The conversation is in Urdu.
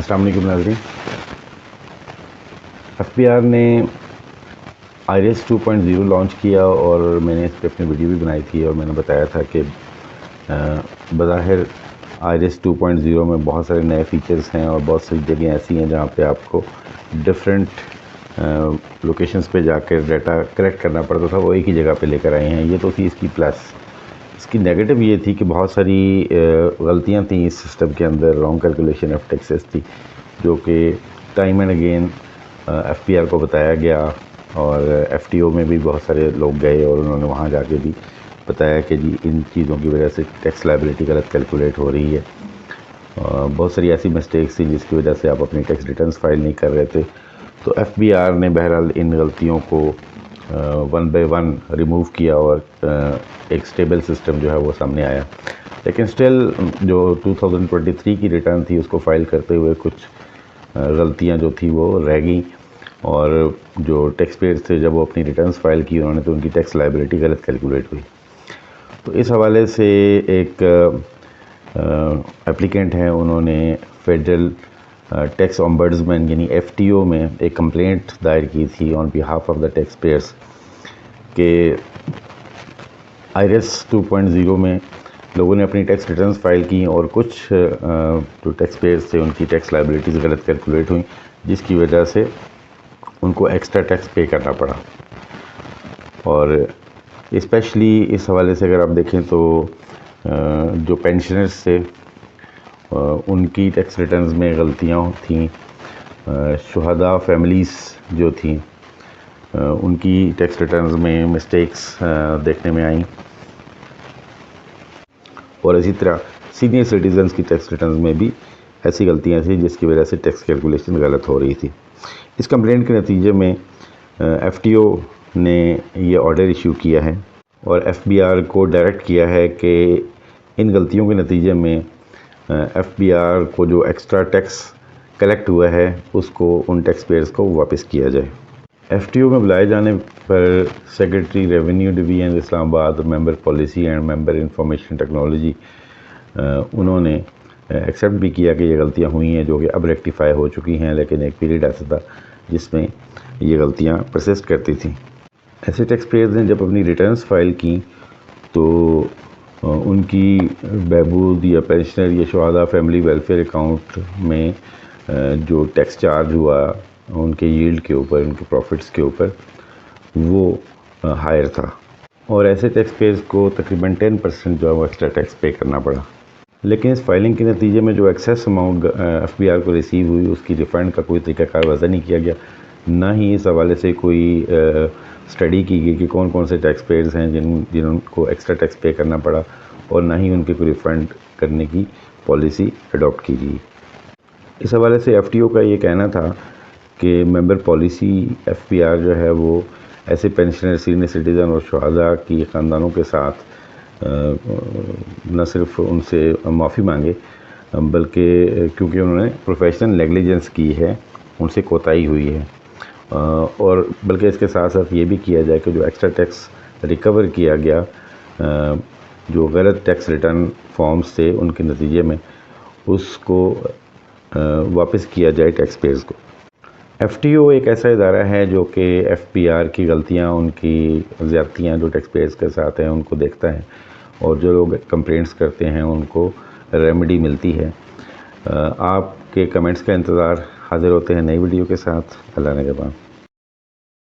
السلام علیکم ناظرین۔ ایف بی آر نے آئرس 2.0 لانچ کیا اور میں نے اس پہ اپنی ویڈیو بھی بنائی تھی اور میں نے بتایا تھا کہ بظاہر آئرس 2.0 میں بہت سارے نئے فیچرز ہیں اور بہت سی جگہیں ایسی ہیں جہاں پہ آپ کو ڈفرینٹ لوکیشنز پہ جا کے ڈیٹا کلیکٹ کرنا پڑتا تھا، وہ ایک ہی جگہ پہ لے کر آئے ہیں۔ یہ تو تھی اس کی پلس۔ اس کی نیگیٹو یہ تھی کہ بہت ساری غلطیاں تھیں اس سسٹم کے اندر، رانگ کیلکولیشن آف ٹیکسز تھی، جو کہ time and again F B R کو بتایا گیا اور ایف ٹی او میں بھی بہت سارے لوگ گئے اور انہوں نے وہاں جا کے بھی بتایا کہ جی ان چیزوں کی وجہ سے ٹیکس لائبلٹی غلط کیلکولیٹ ہو رہی ہے۔ بہت ساری ایسی مسٹیکس تھیں جس کی وجہ سے آپ اپنی ٹیکس ریٹرنز فائل نہیں کر رہے تھے۔ تو ایف بی آر نے بہرحال ان غلطیوں کو ون بائی ون ریموو کیا اور ایک سٹیبل سسٹم جو ہے وہ سامنے آیا۔ لیکن سٹل جو 2023 کی ریٹرن تھی اس کو فائل کرتے ہوئے کچھ غلطیاں جو تھی وہ رہ گئیں، اور جو ٹیکس پیئرز تھے جب وہ اپنی ریٹرنز فائل کی انہوں نے تو ان کی ٹیکس لائبلٹی غلط کیلکولیٹ ہوئی۔ تو اس حوالے سے ایک اپلیکینٹ ہیں، انہوں نے فیڈرل ٹیکس اومبڈسمین یعنی ایف ٹی او میں ایک کمپلینٹ دائر کی تھی on behalf of the tax payers کہ آئرس 2.0 میں لوگوں نے اپنی ٹیکس ریٹرنز فائل کی اور کچھ جو ٹیکس پیئرس تھے ان کی ٹیکس لائبلٹیز غلط کیلکولیٹ ہوئیں، جس کی وجہ سے ان کو ایکسٹرا ٹیکس پے کرنا پڑا۔ اور اسپیشلی اس حوالے سے اگر آپ دیکھیں تو جو پینشنرز تھے ان کی ٹیکس ریٹرنز میں غلطیاں تھیں، شہداء فیملیز جو تھیں ان کی ٹیکس ریٹرنز میں مسٹیکس دیکھنے میں آئیں، اور اسی طرح سینئر سٹیزنز کی ٹیکس ریٹرنز میں بھی ایسی غلطیاں تھیں جس کی وجہ سے ٹیکس کیلکولیشن غلط ہو رہی تھی۔ اس کمپلینٹ کے نتیجے میں ایف ٹی او نے یہ آرڈر ایشو کیا ہے اور ایف بی آر کو ڈائریکٹ کیا ہے کہ ان غلطیوں کے نتیجے میں ایف بی آر کو جو ایکسٹرا ٹیکس کلیکٹ ہوا ہے اس کو ان ٹیکس پیئرز کو واپس کیا جائے۔ ایف ٹی او میں بلائے جانے پر secretary revenue division Islamabad, member policy and member information technology, انہوں نے ایکسیپٹ بھی کیا کہ یہ غلطیاں ہوئی ہیں جو کہ اب ریکٹیفائی ہو چکی ہیں، لیکن ایک پیریڈ ایسا تھا جس میں یہ غلطیاں پرسسٹ کرتی تھیں۔ ایسے ٹیکس پیئرز نے جب اپنی ریٹرنز فائل کیں تو ان کی بہبود یا پینشنر یا شہداء فیملی ویلفیئر اکاؤنٹ میں جو ٹیکس چارج ہوا ان کے ییلڈ کے اوپر، ان کے پروفٹس کے اوپر، وہ ہائر تھا، اور ایسے ٹیکس پیئرز کو تقریباً 10% جو ہے وہ ایکسٹرا ٹیکس پے کرنا پڑا۔ لیکن اس فائلنگ کے نتیجے میں جو excess amount F B R کو ریسیو ہوئی اس کی ریفنڈ کا کوئی طریقہ کار وضع نہیں کیا گیا، نہ ہی اس حوالے سے کوئی اسٹڈی کی گئی کہ کون کون سے ٹیکس پیئرز ہیں جنہوں کو ایکسٹرا ٹیکس پے کرنا پڑا، اور نہ ہی ان کے کوئی ریفنڈ کرنے کی پالیسی اڈاپٹ کی گئی۔ اس حوالے سے ایف ٹی او کا یہ کہنا تھا کہ ممبر پالیسی ایف بی آر جو ہے وہ ایسے پینشنر، سینئر سٹیزن اور شہداء کی خاندانوں کے ساتھ نہ صرف ان سے معافی مانگے بلکہ کیونکہ انہوں نے پروفیشنل نیگلیجنس کی ہے، ان سے کوتاہی ہوئی ہے، اور بلکہ اس کے ساتھ ساتھ یہ بھی کیا جائے کہ جو ایکسٹرا ٹیکس ریکور کیا گیا، جو غلط ٹیکس ریٹرن فارمز تھے ان کے نتیجے میں، اس کو واپس کیا جائے ٹیکس پیئرز کو۔ ایف ٹی او ایک ایسا ادارہ ہے جو کہ ایف بی آر کی غلطیاں، ان کی زیادتیاں جو ٹیکس پیئرز کے ساتھ ہیں ان کو دیکھتا ہے، اور جو لوگ کمپلینٹس کرتے ہیں ان کو ریمیڈی ملتی ہے۔ آپ کے کمنٹس کا انتظار، حاضر ہوتے ہیں نئی ویڈیو کے ساتھ۔ اللہ نگہبان۔